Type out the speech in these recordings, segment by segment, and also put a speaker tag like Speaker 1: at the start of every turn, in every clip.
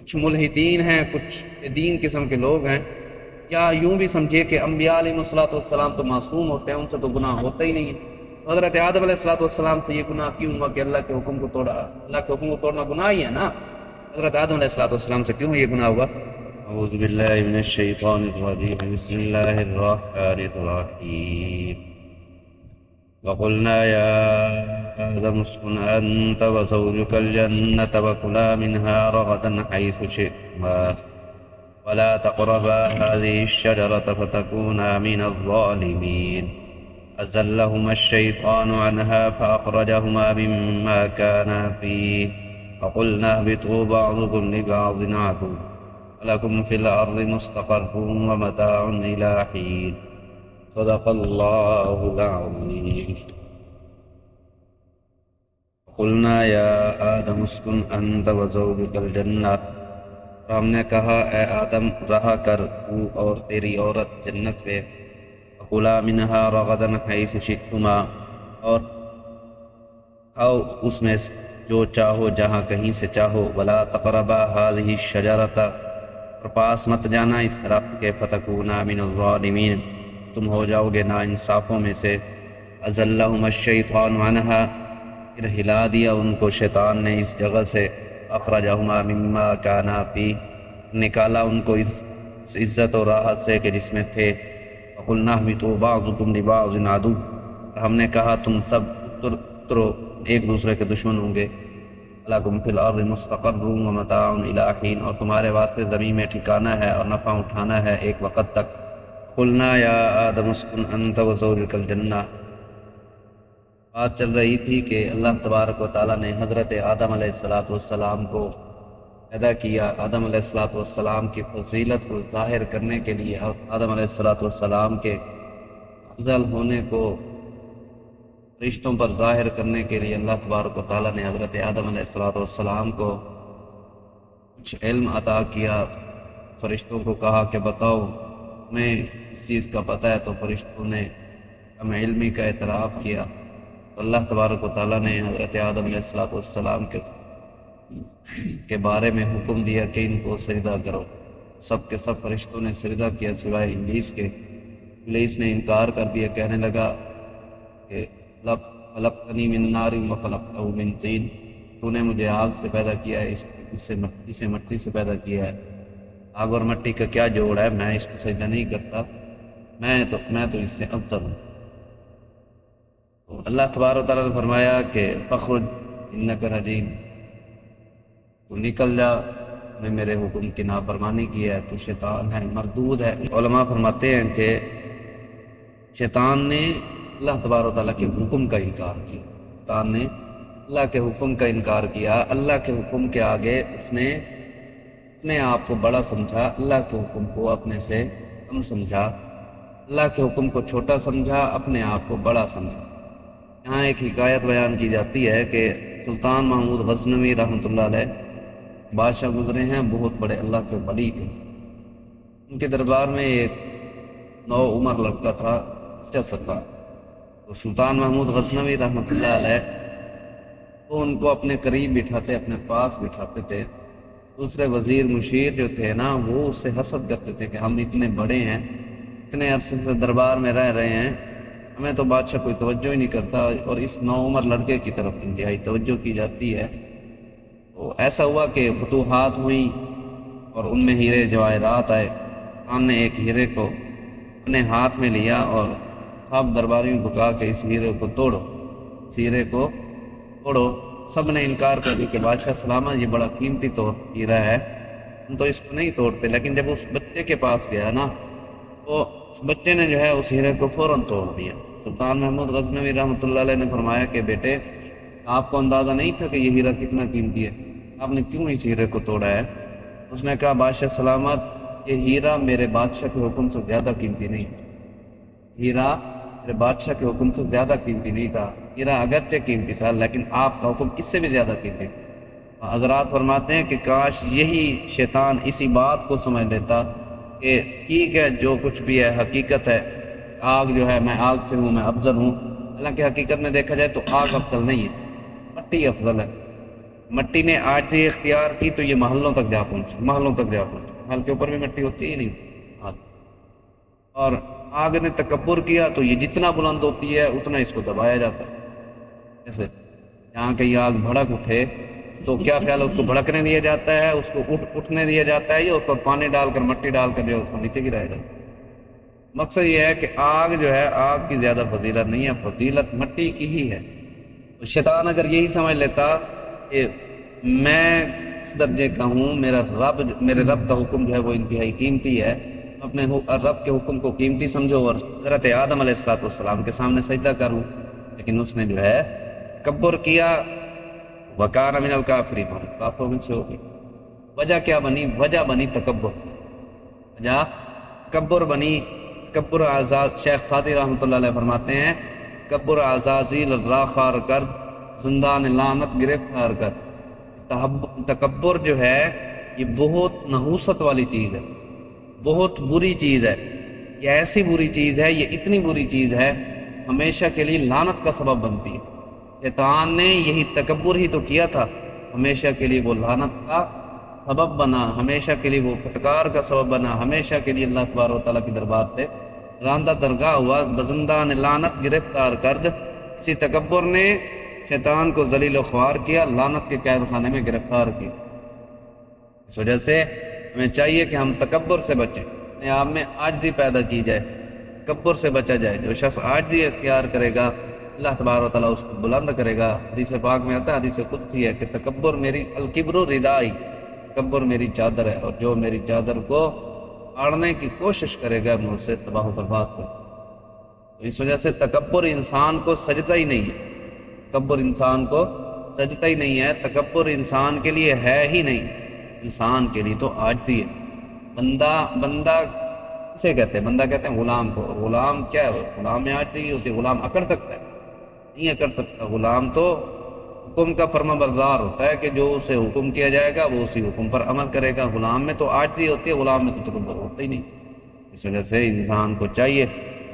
Speaker 1: کچھ ملحدین ہیں، کچھ دین قسم کے لوگ ہیں، یا یوں بھی سمجھیے کہ انبیاء علیہ السلام تو معصوم ہوتے ہیں، ان سے تو گناہ ہوتا ہی نہیں ہے۔ حضرت آدم علیہ السلام سے یہ گناہ کیوں ہوا کہ اللہ کے حکم کو توڑا؟ اللہ کے حکم کو توڑنا گناہ ہی ہے نا۔ حضرت آدم علیہ السلام سے کیوں یہ گناہ ہوا؟ اعوذ باللہ من الشیطان الرجیم، بسم اللہ الرحمن الرحیم۔ وقلنا يا آدم اسكن أنت وزوجك الجنة وكلا منها رغدا حيث شئتما ولا تقربا هذه الشجرة فتكونا من الظالمين أزلهما الشيطان عنها فأخرجهما مما كانا فيه وقلنا اهبطوا بعضكم لبعض عدو ولكم في الأرض مستقر ومتاع إلى حين صدق اللہ العظیم۔ قلنا یا آدم اسکن انت وزوجک الجنہ، ہم نے کہا اے آدم رہا کر تو اور تیری عورت جنت پہ، وکلا منہا رغدا حیث شئتما، اور کھاؤ اس میں جو چاہو جہاں کہیں سے چاہو، ولا تقربا هذه الشجرۃ، اور پاس مت جانا اس درخت کے، فتکونا من الظالمین، تم ہو جاؤ گے نا انصافوں میں سے۔ ازلہم الشیطان عنہا، پھر ہلا دیا ان کو شیطان نے اس جگہ سے، اخرجہما مما کانا فی، نکالا ان کو اس عزت و راحت سے کہ جس میں تھے۔ وقلنا اہبطوا بعضکم لبعض عدو، ہم نے کہا تم سب اترو، ایک دوسرے کے دشمن ہوں گے۔ لکم فی الارض مستقر ومتاع الی حین، اور تمہارے واسطے زمین میں ٹھکانہ ہے اور نفع اٹھانا ہے ایک وقت تک۔ قلنا یا آدم اسکن انت وزوجک الجنہ، بات چل رہی تھی کہ اللہ تبارک و تعالیٰ نے حضرت آدم علیہ السلام کو پیدا کیا، آدم علیہ السلام کی فضیلت کو ظاہر کرنے کے لیے، آدم علیہ السلام کے افضل ہونے کو رشتوں پر ظاہر کرنے کے لیے اللہ تبارک و تعالیٰ نے حضرت آدم علیہ السلام کو کچھ علم عطا کیا۔ فرشتوں کو کہا کہ بتاؤ میں اس چیز کا پتہ ہے، تو فرشتوں نے ہمیں علمی کا اعتراف کیا، تو اللہ تبارک و تعالیٰ نے حضرت آدم علیہ السلام کے بارے میں حکم دیا کہ ان کو سجدہ کرو۔ سب کے سب فرشتوں نے سجدہ کیا سوائے ابلیس کے۔ ابلیس نے انکار کر دیا، کہنے لگا کہ خلقتنی من نار وخلقتہ من طین، تو نے مجھے آگ سے پیدا کیا ہے، اس سے مٹی سے پیدا کیا ہے، آگ اور مٹی کا کیا جوڑ ہے، میں اس کو سجدہ نہیں کرتا، میں تو اس سے افضل ہوں۔ اللہ تبارک و تعالیٰ نے فرمایا کہ فخرج انک رجیم، تو نکل جا، میں میرے حکم کی نافرمانی کی ہے، تو شیطان ہے، مردود ہے۔ علماء فرماتے ہیں کہ شیطان نے اللہ تبارک و تعالیٰ کے حکم کا انکار کیا، شیطان نے اللہ کے حکم کا انکار کیا، اللہ کے حکم کے آگے اس نے اپنے آپ کو بڑا سمجھا، اللہ کے حکم کو اپنے سے کم سمجھا، اللہ کے حکم کو چھوٹا سمجھا، اپنے آپ کو بڑا سمجھا۔ یہاں ایک حکایت بیان کی جاتی ہے کہ سلطان محمود غزنوی رحمۃ اللہ علیہ بادشاہ گزرے ہیں، بہت بڑے اللہ کے ولی تھے۔ ان کے دربار میں ایک نو عمر لڑکا تھا، بچہ سا تھا، تو سلطان محمود غزنوی رحمۃ اللہ علیہ تو ان کو اپنے قریب بٹھاتے، اپنے پاس بٹھاتے تھے۔ دوسرے وزیر مشیر جو تھے نا، وہ اس سے حسد کرتے تھے کہ ہم اتنے بڑے ہیں، اتنے عرصے سے دربار میں رہ رہے ہیں، ہمیں تو بادشاہ کوئی توجہ ہی نہیں کرتا، اور اس نو عمر لڑکے کی طرف انتہائی توجہ کی جاتی ہے۔ تو ایسا ہوا کہ فتوحات ہوئیں اور ان میں ہیرے جواہرات آئے۔ خان نے ایک ہیرے کو اپنے ہاتھ میں لیا اور سب درباریوں کو کہا کہ اس ہیرے کو توڑو، اس ہیرے کو توڑو۔ سب نے انکار کر دیا کہ بادشاہ سلامت، یہ بڑا قیمتی ہیرا ہے، ہم تو اس کو نہیں توڑتے۔ لیکن جب اس بچے کے پاس گیا نا، تو اس بچے نے جو ہے اس ہیرے کو فوراً توڑ دیا۔ سلطان محمود غزنوی رحمۃ اللہ علیہ نے فرمایا کہ بیٹے، آپ کو اندازہ نہیں تھا کہ یہ ہیرا کتنا قیمتی ہے، آپ نے کیوں اس ہیرے کو توڑا ہے؟ اس نے کہا بادشاہ سلامت، یہ ہیرا میرے بادشاہ کے حکم سے زیادہ قیمتی نہیں، ہیرا میرے بادشاہ کے حکم سے زیادہ قیمتی نہیں تھا، ہیرا اگرچہ قیمتی تھا لیکن آپ کا حکم اس سے بھی زیادہ قیمتی تھا۔ حضرات فرماتے ہیں کہ کاش یہی شیطان اسی بات کو سمجھ لیتا کہ ٹھیک ہے جو کچھ بھی ہے حقیقت ہے، آگ جو ہے میں آگ سے ہوں، میں افضل ہوں، حالانکہ حقیقت میں دیکھا جائے تو آگ افضل نہیں ہے، مٹی افضل ہے۔ مٹی نے عاجزی اختیار کی تو یہ محلوں تک جا پہنچی، محلوں تک جا پہنچی، محل کے اوپر بھی مٹی ہوتی ہی نہیں ہاں۔ اور آگ نے تکبر کیا تو یہ جتنا بلند ہوتی ہے اتنا اس کو دبایا جاتا ہے۔ جیسے جہاں کہیں آگ بھڑک اٹھے تو کیا خیال ہے، اس کو بھڑکنے دیا جاتا ہے، اس کو اٹھنے دیا جاتا ہے، یا اس پر پانی ڈال کر مٹی ڈال کر جو ہے اس کو نیچے گرایا جاتا ہے۔ مقصد یہ ہے کہ آگ جو ہے، آگ کی زیادہ فضیلت نہیں ہے، فضیلت مٹی کی ہی ہے۔ تو شیطان اگر یہی سمجھ لیتا کہ میں اس درجے کا ہوں، میرے رب کا حکم جو ہے وہ انتہائی قیمتی ہے، اپنے رب کے حکم کو قیمتی سمجھو اور حضرت آدم علیہ السلام کے سامنے سجدہ کروں، لیکن اس نے جو ہے تکبر کیا، وَكَانَ مِنَ الْكَافِرِينَ، کافروں میں سے ہو گئی۔ وجہ کیا بنی؟ وجہ بنی تکبر، وجہ تکبر بنی، تکبر آزاد۔ شیخ سعدی رحمۃ اللہ علیہ فرماتے ہیں تکبر عزازیل راخار کرد، زندان لعنت گرفتار کر۔ تکبر جو ہے یہ بہت نحوست والی چیز ہے، بہت بری چیز ہے، یہ ایسی بری چیز ہے، یہ اتنی بری چیز ہے ہمیشہ کے لیے لعنت کا سبب بنتی ہے۔ شیطان نے یہی تکبر ہی تو کیا تھا، ہمیشہ کے لیے وہ لعنت کا سبب بنا، ہمیشہ کے لیے وہ پھٹکار کا سبب بنا، ہمیشہ کے لیے اللہ تبارک و تعالیٰ کی دربار سے راندہ درگاہ ہوا، بزندان لعنت گرفتار کرد۔ اسی تکبر نے شیطان کو ذلیل و خوار کیا، لعنت کے قید خانے میں گرفتار کیا۔ اس وجہ سے ہمیں چاہیے کہ ہم تکبر سے بچیں، اپنے آپ میں عاجزی پیدا کی جائے، تکبر سے بچا جائے۔ جو شخص عاجزی اختیار کرے گا اللہ تبارک و تعالیٰ اس کو بلند کرے گا۔ حدیث پاک میں آتا ہے، حدیث قدسی ہے کہ تکبر میری الکبر ردائی، تکبر میری چادر ہے، اور جو میری چادر کو پھاڑنے کی کوشش کرے گا میں اسے تباہ و برباد کروں۔ تو اس وجہ سے تکبر انسان کو سجدہ ہی نہیں ہے، تکبر انسان کو سجدہ ہی نہیں ہے، تکبر انسان کے لیے ہے ہی نہیں، انسان کے لیے تو عاجزی ہے۔ بندہ کسے کہتے ہیں؟ بندہ کہتے ہیں غلام کو، اور غلام کیا ہے؟ غلام میں عاجزی ہوتی ہے، غلام اکڑ سکتا ہے؟ نہیں اکڑ سکتا۔ غلام تو حکم کا فرما بردار ہوتا ہے کہ جو اسے حکم کیا جائے گا وہ اسی حکم پر عمل کرے گا۔ غلام میں تو عاجزی ہوتی ہے، غلام میں تو تکبر ہوتا ہی نہیں۔ اس وجہ سے انسان کو چاہیے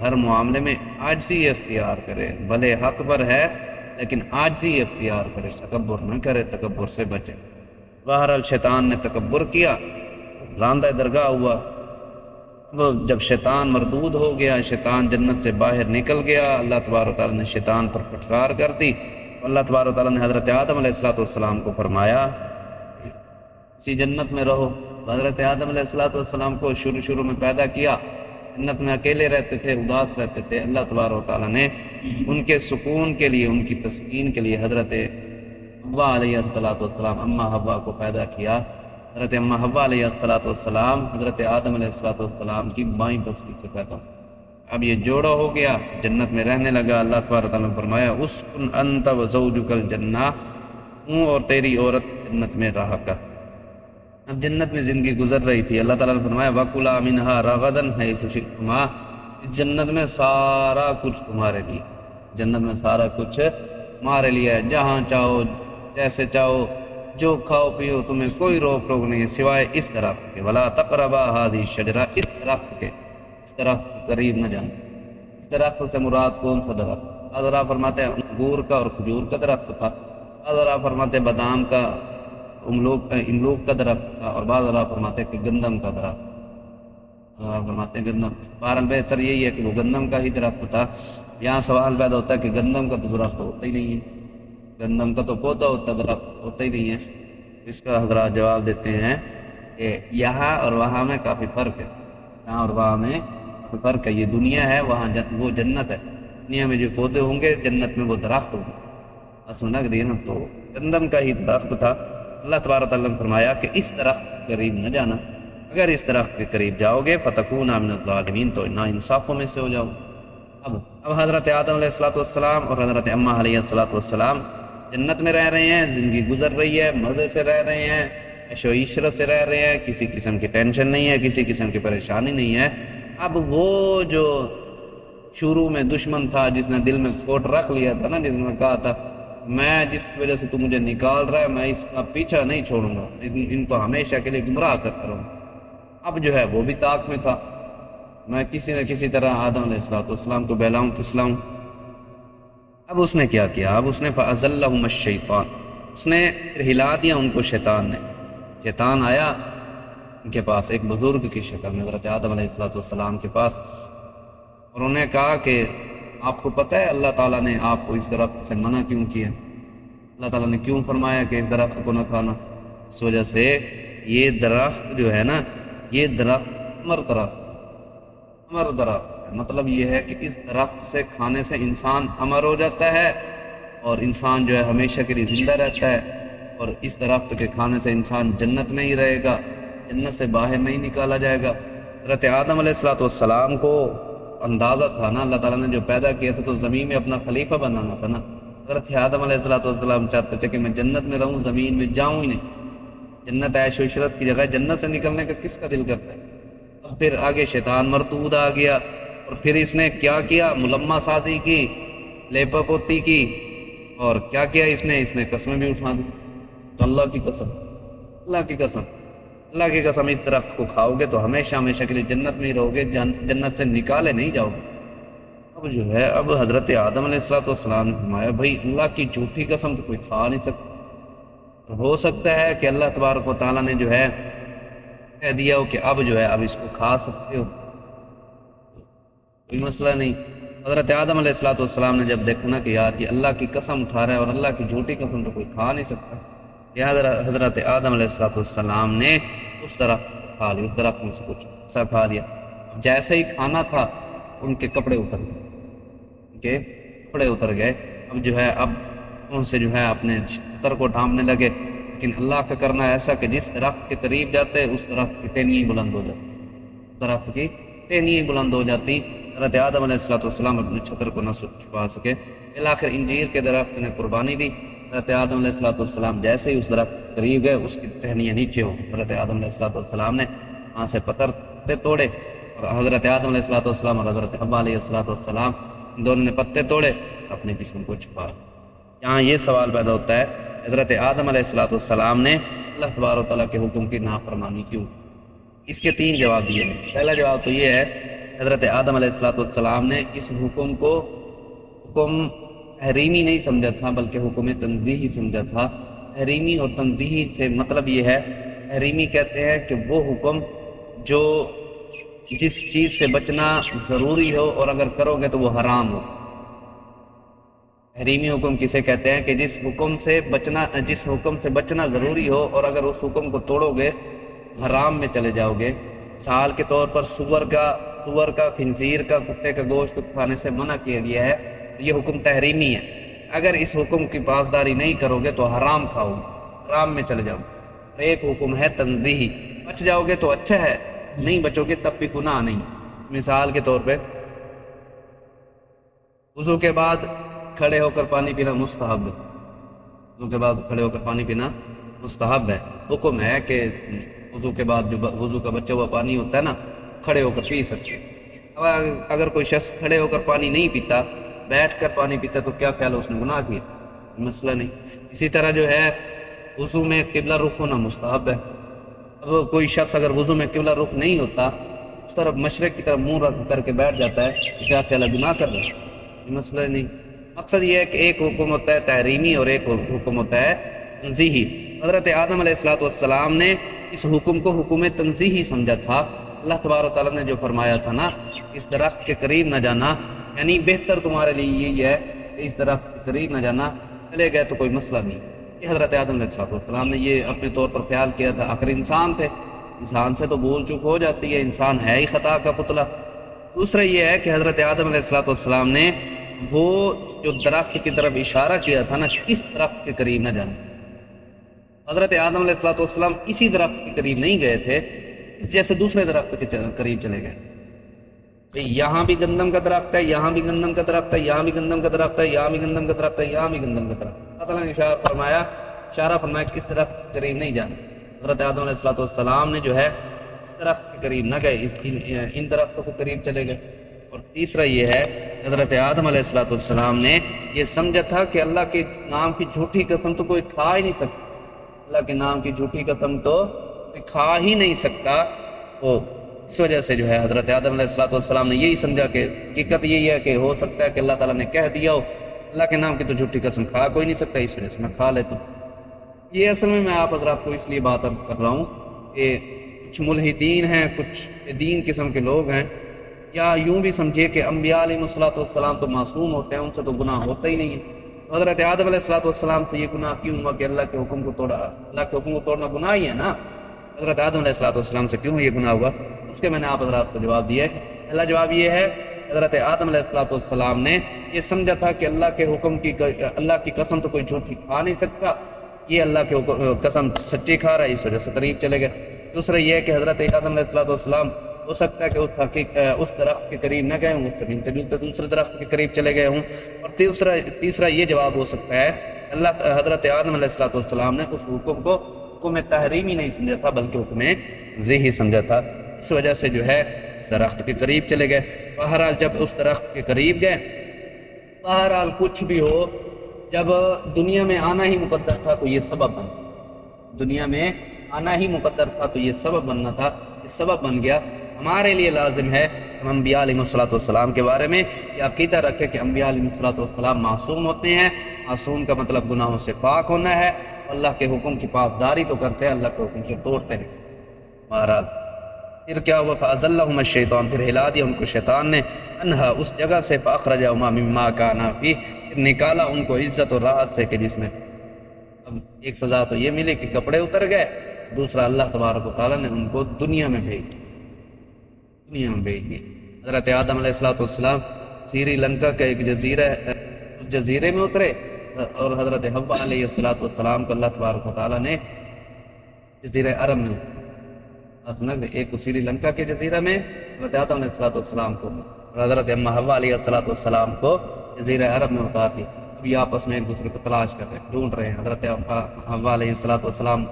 Speaker 1: ہر معاملے میں عاجزی اختیار کرے، بھلے حق پر ہے لیکن عاجزی اختیار کرے، تکبر نہ کرے، تکبر سے بچے۔ بہرحال شیطان نے تکبر کیا، راندہ درگاہ ہوا۔ جب شیطان مردود ہو گیا، شیطان جنت سے باہر نکل گیا، اللہ تبارک و تعالیٰ نے شیطان پر پھٹکار کر دی۔ اللہ تبارک و تعالیٰ نے حضرت آدم علیہ السلام کو فرمایا اسی جنت میں رہو۔ حضرت آدم علیہ السلام کو شروع میں پیدا کیا، جنت میں اکیلے رہتے تھے، اداس رہتے تھے۔ اللہ تبارک و تعالیٰ نے ان کے سکون کے لیے، ان کی تسکین کے لیے حضرت حوا علیہ السلام، اماں حوا کو پیدا کیا۔ حضرت اماں حوا علیہ السلام حضرت آدم علیہ السلام کی بائیں بستی سے پیدا ہو۔ اب یہ جوڑا ہو گیا، جنت میں رہنے لگا۔ اللہ تبارک تعالیٰ نے فرمایا اسکن انت وزوجک الجنہ، ہوں اور تیری عورت جنت میں رہا کر۔ اب جنت میں زندگی گزر رہی تھی، اللہ تعالیٰ نے فرمایا وَكُلَا مِنْهَا رَغَدًا حَيْثُ شِئْتُمَا، اس جنت میں سارا کچھ تمہارے لیے، جنت میں سارا کچھ تمہارے لیے ہے، جہاں چاہو، جیسے چاہو، جو کھاؤ پیو، تمہیں کوئی روک ٹوک نہیں ہے سوائے اس درخت کے، وَلَا تَقْرَبَا هَٰذِهِ الشَّجَرَةَ، اس درخت کے، اس درخت کے قریب نہ جانا۔ اس درخت سے مراد کون سا درخت؟ حضرات فرماتے ہیں انگور کا اور کھجور کا درخت تھا، حضرات فرماتے ہیں بادام کا، املوک کا درخت تھا، اور بعض حضرات فرماتے ہیں کہ گندم کا درخت، حضرات فرماتے ہیں گندم۔ بہرحال بہتر یہی ہے کہ وہ گندم کا ہی درخت تھا۔ یہاں سوال پیدا ہوتا ہے کہ گندم کا تو درخت ہوتا ہی نہیں ہے، گندم کا تو پودا ہوتا، درخت ہوتا ہی نہیں ہے۔ اس کا حضرات جواب دیتے ہیں کہ یہاں اور وہاں میں کافی فرق ہے، یہاں اور وہاں میں کافی فرق ہے۔ یہ دنیا ہے، وہاں وہ جنت ہے۔ دنیا میں جو پودے ہوں گے، جنت میں وہ درخت ہوں گے۔ سمجھنا کہ تو گندم کا ہی درخت تھا۔ اللہ تبارک تعالیٰ نے فرمایا کہ اس درخت کے قریب نہ جانا، اگر اس درخت کے قریب جاؤ گے فَتَكُونَ مِنَ الظَّالِمِينَ، تو ناانصافوں میں سے ہو جاؤ۔ اب حضرت آدم علیہ السلام اور حضرت اماں علیہ السلام جنت میں رہ رہے ہیں، زندگی گزر رہی ہے، مزے سے رہ رہے ہیں، عیش و عشرت سے رہ رہے ہیں، کسی قسم کی ٹینشن نہیں ہے، کسی قسم کی پریشانی نہیں ہے۔ اب وہ جو شروع میں دشمن تھا، جس نے دل میں کھوٹ رکھ لیا تھا نا، جس نے کہا تھا میں جس کی وجہ سے تو مجھے نکال رہا ہے، میں اس کا پیچھا نہیں چھوڑوں گا، ان کو ہمیشہ کے لیے گمراہ کرتا رہوں گا، اب جو ہے وہ بھی طاق میں تھا، میں کسی نہ کسی طرح آدم علیہ السلام کو بہلاؤں پھسلاؤں۔ اب اس نے کیا کیا؟ اب اس نے فَأَزَلَّهُمَا الشَّيْطَانُ، اس نے پھر ہلا دیا ان کو شیطان نے. شیطان آیا ان کے پاس ایک بزرگ کی شکل میں حضرت آدم علیہ السلام کے پاس، اور انہوں نے کہا کہ آپ کو پتہ ہے اللہ تعالیٰ نے آپ کو اس درخت سے منع کیوں کیا؟ اللہ تعالیٰ نے کیوں فرمایا کہ اس درخت کو نہ کھانا؟ اس وجہ سے یہ درخت جو ہے نا، یہ درخت امر درخت ہے. مطلب یہ ہے کہ اس درخت سے کھانے سے انسان امر ہو جاتا ہے اور انسان جو ہے ہمیشہ کے لیے زندہ رہتا ہے، اور اس درخت کے کھانے سے انسان جنت میں ہی رہے گا، جنت سے باہر نہیں نکالا جائے گا. حضرت آدم علیہ السلام کو اندازہ تھا نا، اللہ تعالیٰ نے جو پیدا کیا تھا تو زمین میں اپنا خلیفہ بنانا تھا نا. حضرت آدم علیہ السلام چاہتے تھے کہ میں جنت میں رہوں، زمین میں جاؤں ہی نہیں. جنت عیش و عشرت کی جگہ، جنت سے نکلنے کا کس کا دل کرتا ہے؟ اور پھر آگے شیطان مردود آ گیا، اور پھر اس نے کیا کیا؟ ملمہ سازی کی، لیپا پوتی کی، اور کیا کیا اس نے قسمیں بھی اٹھا دی. تو اللہ کی قسم اس درخت کو کھاؤ گے تو ہمیشہ ہمیشہ کے لیے جنت میں ہی رہو گے، جنت سے نکالے نہیں جاؤ گے. اب حضرت آدم علیہ السلام نے فرمایا بھائی اللہ کی جھوٹی قسم تو کوئی کھا نہیں سکتا. ہو سکتا ہے کہ اللہ تبارک و تعالیٰ نے جو ہے کہہ دیا ہو کہ اب جو ہے اب اس کو کھا سکتے ہو، کوئی مسئلہ نہیں. حضرت آدم علیہ السلام نے جب دیکھا نا کہ یار یہ اللہ کی قسم اٹھا رہا ہے اور اللہ کی جھوٹی قسم تو کوئی کھا نہیں سکتا، حضرت آدم علیہ السلام نے اس درخت کو کھا لیا، اس درخت میں سے کچھ ایسا کھا لیا. جیسے ہی کھانا تھا ان کے کپڑے اتر گئے. اب جو ہے اب ان سے جو ہے اپنے ستر کو ڈھانپنے لگے. لیکن اللہ کا کرنا ایسا کہ جس درخت کے قریب جاتے اس درخت کی ٹہنیاں بلند ہو جاتی، حضرت آدم علیہ السلام اپنے چھتر کو نہ چھپا سکے. بالآخر انجیر کے درخت نے قربانی دی. حضرت آدم علیہ السلام جیسے ہی اس درخت کے قریب گئے اس کی ٹہنیاں نیچے ہو. حضرت آدم علیہ السلام نے وہاں سے پتے توڑے، اور حضرت آدم علیہ السلام اور حضرت حوا علیہ السلام دونوں نے پتے توڑے، اپنے جسم کو چھپا. یہاں یہ سوال پیدا ہوتا ہے حضرت آدم علیہ السلام نے اللہ تبارک و تعالیٰ کے حکم کی نافرمانی کیوں؟ اس کے 3 جواب دیے ہیں. پہلا جواب تو یہ ہے حضرت آدم علیہ السلام نے اس حکم کو حکم تحریمی نہیں سمجھا تھا بلکہ حکم تنزیہی سمجھا تھا. تحریمی اور تنزیہی سے مطلب یہ ہے، تحریمی کہتے ہیں کہ وہ حکم جو جس چیز سے بچنا ضروری ہو اور اگر کرو گے تو وہ حرام ہو. تحریمی حکم کسے کہتے ہیں کہ جس حکم سے بچنا ضروری ہو اور اگر اس حکم کو توڑو گے حرام میں چلے جاؤ گے. مثال کے طور پر سور کا، خنزیر کا، کتے کا گوشت کھانے سے منع کیا گیا ہے، یہ حکم تحریمی ہے. اگر اس حکم کی پاسداری نہیں کرو گے تو حرام کھاؤ گے، حرام میں چلے جاؤ گے. ایک حکم ہے تنزیہی، بچ جاؤ گے تو اچھا ہے، نہیں بچو گے تب بھی گناہ نہیں. مثال کے طور پہ وضو کے بعد کھڑے ہو کر پانی پینا مستحب ہے. وضو کے بعد کھڑے ہو کر پانی پینا مستحب ہے. حکم ہے کہ وضو کے بعد جو وضو کا بچا ہوا پانی ہوتا ہے نا، کھڑے ہو کر پی سکتے. اب اگر کوئی شخص کھڑے ہو کر پانی نہیں پیتا، بیٹھ کر پانی پیتا تو کیا خیال ہے؟ اس نے گناہ کیا؟ مسئلہ نہیں. اسی طرح جو ہے وضو میں قبلہ رخ ہونا مستحب ہے. اب کوئی شخص اگر وضو میں قبلہ رخ نہیں ہوتا، اس طرف مشرق کی طرف منہ رکھ کر کے بیٹھ جاتا ہے تو کیا خیال ہے؟ گناہ کر رہا ہے؟ مسئلہ نہیں. مقصد یہ ہے کہ ایک حکم ہوتا ہے تحریمی اور ایک حکم ہوتا ہے تنزیہی. حضرت آدم علیہ السلام نے اس حکم کو حکم تنزیہی سمجھا تھا. اللہ تبارک و تعالیٰ نے جو فرمایا تھا نا اس درخت کے قریب نہ جانا، یعنی بہتر تمہارے لیے یہی ہے کہ اس درخت کے قریب نہ جانا، چلے گئے تو کوئی مسئلہ نہیں. یہ حضرت آدم علیہ السلام نے یہ اپنے طور پر خیال کیا تھا. آخر انسان تھے، انسان سے تو بھول چوک ہو جاتی ہے، انسان ہے ہی خطا کا پتلا. دوسرا یہ ہے کہ حضرت آدم علیہ السلام نے وہ جو درخت کی طرف اشارہ کیا تھا نا، اس درخت کے قریب نہ جانا. حضرت آدم علیہ السلام اسی درخت کے قریب نہیں گئے تھے، اس جیسے دوسرے درخت کے قریب چلے گئے. یہاں بھی گندم کا درخت ہے، یہاں بھی گندم کا درخت ہے، یہاں بھی گندم کا درخت ہے، یہاں بھی گندم کا درخت ہے، یہاں بھی گندم کا درخت ہے. اللہ تعالیٰ نے اشارہ فرمایا کہ اس درخت کے قریب نہیں جانا. حضرت آدم علیہ السلام نے جو ہے اس درخت کے قریب نہ گئے، ان درختوں کے قریب چلے گئے. اور تیسرا یہ ہے حضرت آدم علیہ السلام نے یہ سمجھا تھا کہ اللہ کے نام کی جھوٹی قسم تو کوئی کھا ہی نہیں سکتا، اللہ کے نام کی جھوٹی قسم تو کوئی کھا ہی نہیں سکتا. وہ اس وجہ سے جو ہے حضرت آدم علیہ السلام نے یہی سمجھا کہ حقیقت یہی ہے کہ ہو سکتا ہے کہ اللہ تعالیٰ نے کہہ دیا ہو اللہ کے نام کی تو جھوٹی قسم کھا کوئی نہیں سکتا، اس وجہ سے میں کھا لیتا ہوں. یہ اصل میں آپ حضرات کو اس لیے بات عرض کر رہا ہوں کہ کچھ ملحدین ہیں، کچھ دین قسم کے لوگ ہیں، یا یوں بھی سمجھے کہ انبیاء علیہ السلام تو معصوم ہوتے ہیں، ان سے تو گناہ ہوتا ہی نہیں ہے۔ حضرت آدم علیہ السلام سے یہ گناہ کیوں ہوا کہ اللہ کے حکم کو توڑا؟ اللہ کے حکم کو توڑنا گناہ ہی ہے نا۔ حضرت آدم علیہ السلام سے کیوں یہ گناہ ہوا؟ اس کے میں نے آپ حضرات کو جواب دیا ہے۔ پہلا جواب یہ ہے، حضرت آدم علیہ السلام نے یہ سمجھا تھا کہ اللہ کے حکم کی، اللہ کی قسم تو کوئی جھوٹی کھا نہیں سکتا، یہ اللہ کے قسم سچی کھا رہا ہے، اس وجہ سے قریب چلے گئے۔ دوسرا یہ ہے کہ حضرت آدم علیہ السلام ہو سکتا ہے کہ اس درخت کے قریب نہ گئے ہوں، اس زمین سے ملتے دوسرے درخت کے قریب چلے گئے ہوں۔ اور تیسرا یہ جواب ہو سکتا ہے، حضرت آدم علیہ السلام نے اس حکم کو حکم تحریمی نہیں سمجھا تھا بلکہ حکم ذی سمجھا تھا، اس وجہ سے جو ہے درخت کے قریب چلے گئے۔ بہرحال جب اس درخت کے قریب گئے، بہرحال کچھ بھی ہو، جب دنیا میں آنا ہی مقدر تھا تو یہ سبب بن، دنیا میں آنا ہی مقدر تھا تو یہ سبب بننا تھا، یہ سبب بن گیا۔ ہمارے لیے لازم ہے ہم انبیاء علیہ السلام کے بارے میں یہ عقیدہ رکھے کہ انبیاء علیہ السلام معصوم ہوتے ہیں۔ معصوم کا مطلب گناہوں سے پاک ہونا ہے، اللہ کے حکم کی پاسداری تو کرتے ہیں، اللہ کے حکم سے توڑتے ہیں۔ بہرحال پھر کیا ہوا؟ فَأَزَلَّهُمَ الشَّيْطَانُ، پھر ہلا دیا ان کو شیطان نے، انہا اس جگہ سے، فَأَخْرَجَهُمَا مِمَّا كَانَا فِيهِ، پھر نکالا ان کو عزت اور راحت سے کہ جس میں۔ اب ایک سزا تو یہ ملی کہ کپڑے اتر گئے، دوسرا اللہ تبارک و تعالیٰ نے ان کو دنیا میں بھیج دیا۔ حضرت آدم علیہ السلام سری لنکا کا ایک جزیرہ، اس جزیرے میں اترے، اور حضرت حوا علیہ السلام کو اللہ تبارک و تعالیٰ نے جزیرہ عرب میں اترا، ایک سری لنکا کے جزیرہ میں حضرت آدم علیہ السلام کو، اور حضرت حوا علیہ السلام کو جزیرہ عرب میں اتار دی۔ اب یہ آپس میں ایک دوسرے کو تلاش کر رہے ہیں، ڈھونڈ رہے ہیں۔ حضرت حوا علیہ السلام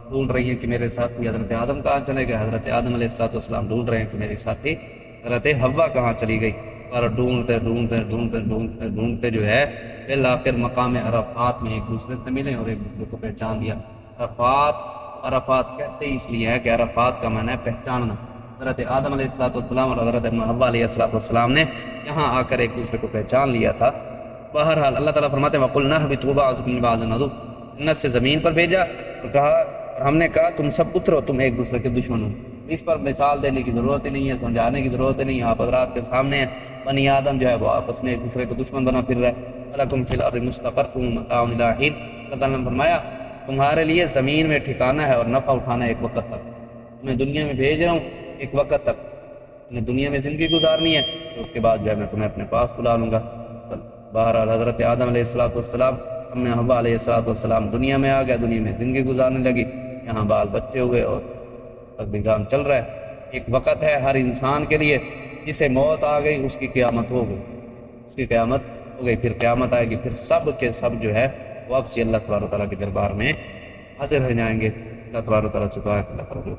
Speaker 1: ڈھونڈ رہی ہیں کہ میرے ساتھی حضرت آدم کہاں چلے گئے، حضرت آدم علیہ السلام ڈھونڈ رہے ہیں کہ میری ساتھی حضرت حوا کہاں چلی گئی۔ اور ڈھونڈتے جو ہے بالآخر مقام عرفات میں ایک دوسرے سے ملے اور ایک دوسرے کو پہچان لیا۔ عرفات کہتے اس لیے ہے کہ عرفات کا معنی ہے پہچاننا۔ حضرت آدم علیہ السلام اور حضرت حوا علیہ السلام نے یہاں آ کر ایک دوسرے کو پہچان لیا تھا۔ بہرحال اللہ تعالیٰ فرماتے ہیں وَقُلْنَا اهْبِطُوا بَعْضُكُمْ لِبَعْضٍ عَدُوٌّ، جنت سے زمین پر بھیجا اور کہا، اور ہم نے کہا تم سب اترو، تم ایک دوسرے کے دشمن ہو۔ اس پر مثال دینے کی ضرورت ہی نہیں ہے، سمجھانے کی ضرورت ہی نہیں ہے، آپ حضرات کے سامنے ہے۔ بنی آدم جو ہے وہ آپس میں ایک دوسرے کے دشمن بنا پھر رہا ہے۔ وَلَكُمْ فِي الْأَرْضِ مُسْتَقَرٌّ وَمَتَاعٌ إِلَىٰ حِينٍ، اللہ تعالیٰ نے فرمایا تمہارے لیے زمین میں ٹھکانا ہے اور نفع اٹھانا ہے ایک وقت تک۔ میں دنیا میں بھیج رہا ہوں ایک وقت تک، تمہیں دنیا میں زندگی گزارنی ہے، تو اس کے بعد جو ہے میں تمہیں اپنے پاس بلا لوں گا۔ بہرحال حضرت آدم علیہ السلام، ہم حوا علیہ السلام دنیا میں آ گیا، دنیا میں زندگی گزارنے لگی، یہاں بال بچے ہوئے اور تک نظام چل رہا ہے۔ ایک وقت ہے ہر انسان کے لیے، جسے موت آ گئی اس کی قیامت ہو گئی، اس کی قیامت ہو گئی، پھر قیامت آئے گی، پھر سب کے سب جو ہے واپسی اللہ تبارک و تعالیٰ کے دربار میں حاضر ہو جائیں گے۔ اللہ تبارک و تعالیٰ سے دعا ہے کہ اللہ تعالیٰ